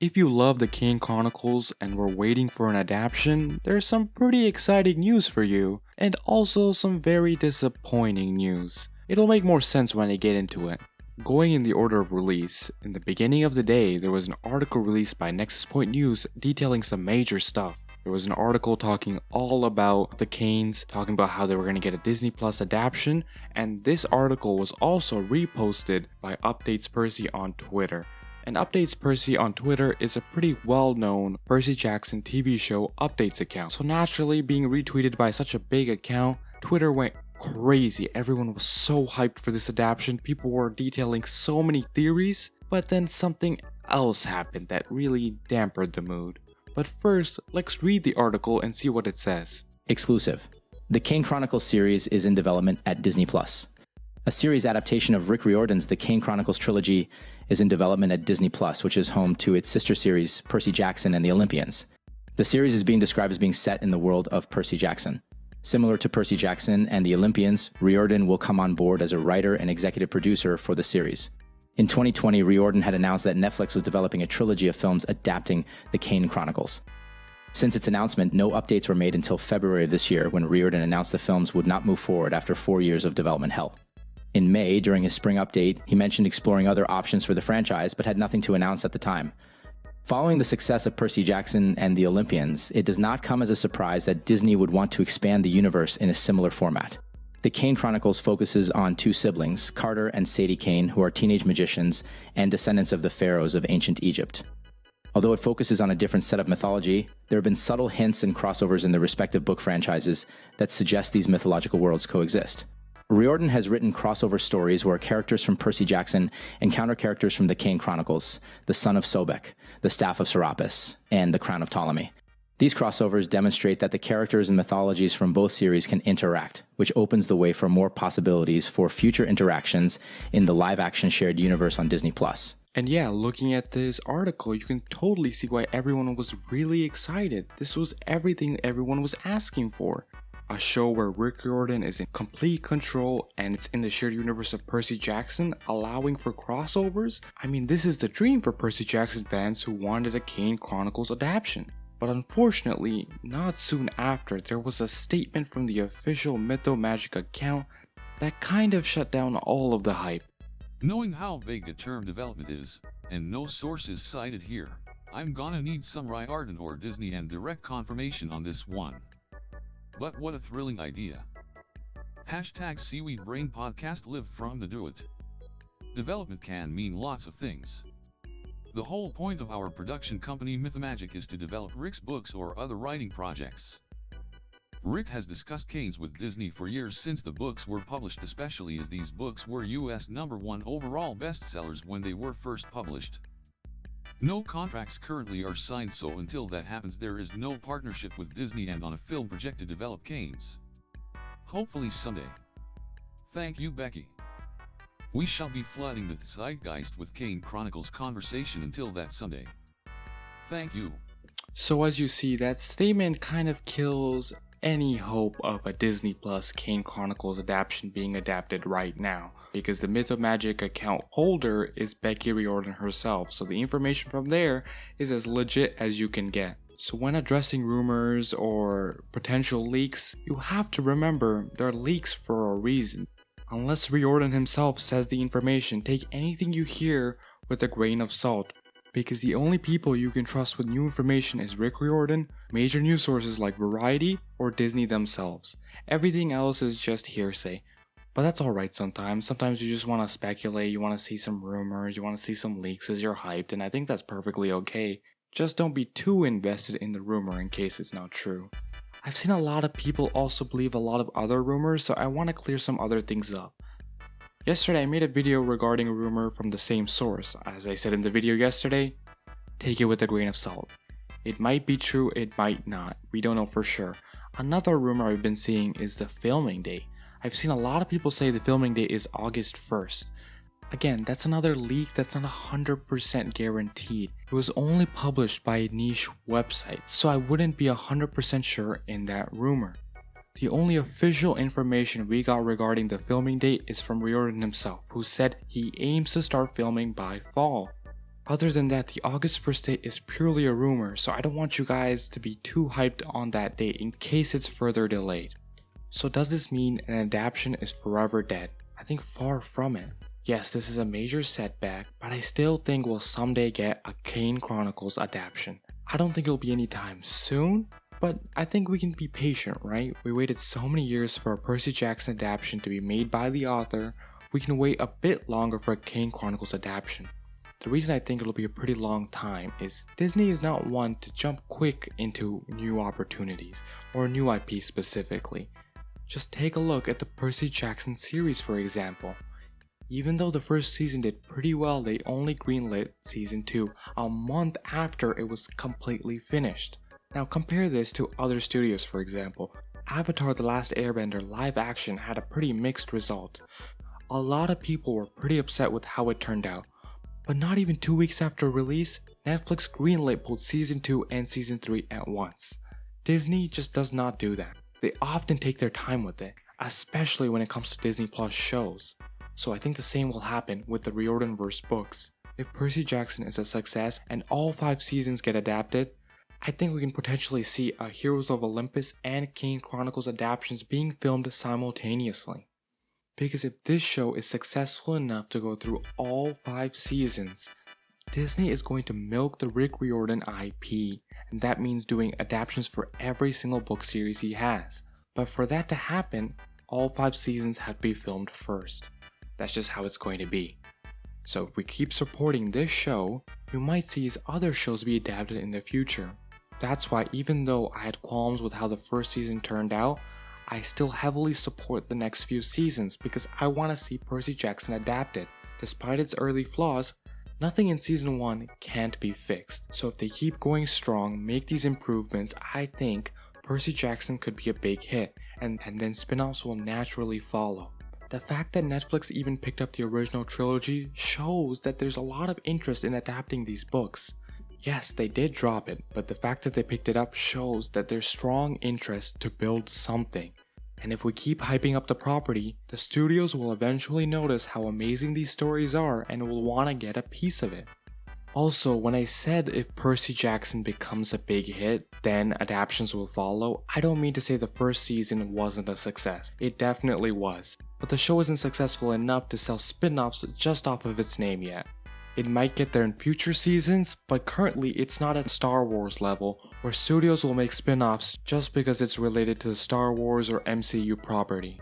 If you love the Kane Chronicles and were waiting for an adaptation, there's some pretty exciting news for you, and also some very disappointing news. It'll make more sense when I get into it. Going in the order of release, in the beginning of the day there was an article released by Nexus Point News detailing some major stuff. There was an article talking all about the Kanes, talking about how they were going to get a Disney Plus adaptation, and this article was also reposted by Updates Percy on Twitter. And Updates Percy on Twitter is a pretty well-known Percy Jackson TV show updates account. So naturally, being retweeted by such a big account, Twitter went crazy. Everyone was so hyped for this adaptation. People were detailing so many theories, but then something else happened that really dampened the mood. But first, let's read the article and see what it says. Exclusive. The Kane Chronicles series is in development at Disney+. A series adaptation of Rick Riordan's The Kane Chronicles trilogy is in development at Disney+, which is home to its sister series, Percy Jackson and the Olympians. The series is being described as being set in the world of Percy Jackson. Similar to Percy Jackson and the Olympians, Riordan will come on board as a writer and executive producer for the series. In 2020, Riordan had announced that Netflix was developing a trilogy of films adapting The Kane Chronicles. Since its announcement, no updates were made until February of this year, when Riordan announced the films would not move forward after 4 years of development hell. In May, during his spring update, he mentioned exploring other options for the franchise, but had nothing to announce at the time. Following the success of Percy Jackson and the Olympians, it does not come as a surprise that Disney would want to expand the universe in a similar format. The Kane Chronicles focuses on two siblings, Carter and Sadie Kane, who are teenage magicians and descendants of the pharaohs of ancient Egypt. Although it focuses on a different set of mythology, there have been subtle hints and crossovers in the respective book franchises that suggest these mythological worlds coexist. Riordan has written crossover stories where characters from Percy Jackson encounter characters from the Kane Chronicles, the Son of Sobek, the Staff of Serapis, and the Crown of Ptolemy. These crossovers demonstrate that the characters and mythologies from both series can interact, which opens the way for more possibilities for future interactions in the live-action shared universe on Disney+. And yeah, looking at this article, you can totally see why everyone was really excited. This was everything everyone was asking for. A show where Rick Riordan is in complete control and it's in the shared universe of Percy Jackson, allowing for crossovers. I mean, this is the dream for Percy Jackson fans who wanted a Kane Chronicles adaptation. But unfortunately, not soon after, there was a statement from the official Mythomagic account that kind of shut down all of the hype. Knowing how vague a term development is, and no sources cited here, I'm gonna need some Riordan or Disney and direct confirmation on this one. But what a thrilling idea. Hashtag Seaweed Brain Podcast live from the do it. Development can mean lots of things. The whole point of our production company Mythomagic is to develop Rick's books or other writing projects. Rick has discussed Kanes with Disney for years since the books were published, especially as these books were US #1 overall bestsellers when they were first published. No contracts currently are signed, so until that happens there is no partnership with Disney and on a film project to develop Kanes. Hopefully someday. Thank you, Becky. We shall be flooding the zeitgeist with Kane Chronicles conversation until that Sunday. Thank you. So as you see, that statement kind of kills any hope of a Disney Plus Kane Chronicles adaptation being adapted right now, because the Mythomagic account holder is Becky Riordan herself, so the information from there is as legit as you can get. So when addressing rumors or potential leaks, you have to remember they're leaks for a reason. Unless Riordan himself says the information, take anything you hear with a grain of salt, because the only people you can trust with new information is Rick Riordan, major news sources like Variety, or Disney themselves. Everything else is just hearsay. But that's alright sometimes. Sometimes you just want to speculate, you want to see some rumors, you want to see some leaks as you're hyped, and I think that's perfectly okay. Just don't be too invested in the rumor in case it's not true. I've seen a lot of people also believe a lot of other rumors, so I want to clear some other things up. Yesterday I made a video regarding a rumor from the same source. As I said in the video yesterday, take it with a grain of salt. It might be true, it might not. We don't know for sure. Another rumor I've been seeing is the filming date. I've seen a lot of people say the filming date is August 1st. Again, that's another leak that's not 100% guaranteed. It was only published by a niche website, so I wouldn't be 100% sure in that rumor. The only official information we got regarding the filming date is from Riordan himself, who said he aims to start filming by fall. Other than that, the August 1st date is purely a rumor, so I don't want you guys to be too hyped on that date in case it's further delayed. So does this mean an adaptation is forever dead? I think far from it. Yes, this is a major setback, but I still think we'll someday get a Kane Chronicles adaptation. I don't think it'll be anytime soon, but I think we can be patient, right? We waited so many years for a Percy Jackson adaptation to be made by the author, we can wait a bit longer for a Kane Chronicles adaptation. The reason I think it'll be a pretty long time is Disney is not one to jump quick into new opportunities, or new IP specifically. Just take a look at the Percy Jackson series for example. Even though the first season did pretty well, they only greenlit season 2 a month after it was completely finished. Now compare this to other studios for example. Avatar: The Last Airbender live action had a pretty mixed result. A lot of people were pretty upset with how it turned out. But not even 2 weeks after release, Netflix greenlit both season 2 and season 3 at once. Disney just does not do that. They often take their time with it, especially when it comes to Disney Plus shows. So I think the same will happen with the Riordanverse books. If Percy Jackson is a success and all 5 seasons get adapted, I think we can potentially see a Heroes of Olympus and Kane Chronicles adaptations being filmed simultaneously. Because if this show is successful enough to go through all 5 seasons, Disney is going to milk the Rick Riordan IP, and that means doing adaptations for every single book series he has. But for that to happen, all 5 seasons have to be filmed first. That's just how it's going to be. So if we keep supporting this show, you might see his other shows be adapted in the future. That's why even though I had qualms with how the first season turned out, I still heavily support the next few seasons because I want to see Percy Jackson adapted. Despite its early flaws, nothing in season 1 can't be fixed. So if they keep going strong, make these improvements, I think Percy Jackson could be a big hit, and then spin-offs will naturally follow. The fact that Netflix even picked up the original trilogy shows that there's a lot of interest in adapting these books. Yes, they did drop it, but the fact that they picked it up shows that there's strong interest to build something. And if we keep hyping up the property, the studios will eventually notice how amazing these stories are and will want to get a piece of it. Also, when I said if Percy Jackson becomes a big hit, then adaptations will follow, I don't mean to say the first season wasn't a success. It definitely was. But the show isn't successful enough to sell spin-offs just off of its name yet. It might get there in future seasons, but currently it's not at Star Wars level, where studios will make spin-offs just because it's related to the Star Wars or MCU property.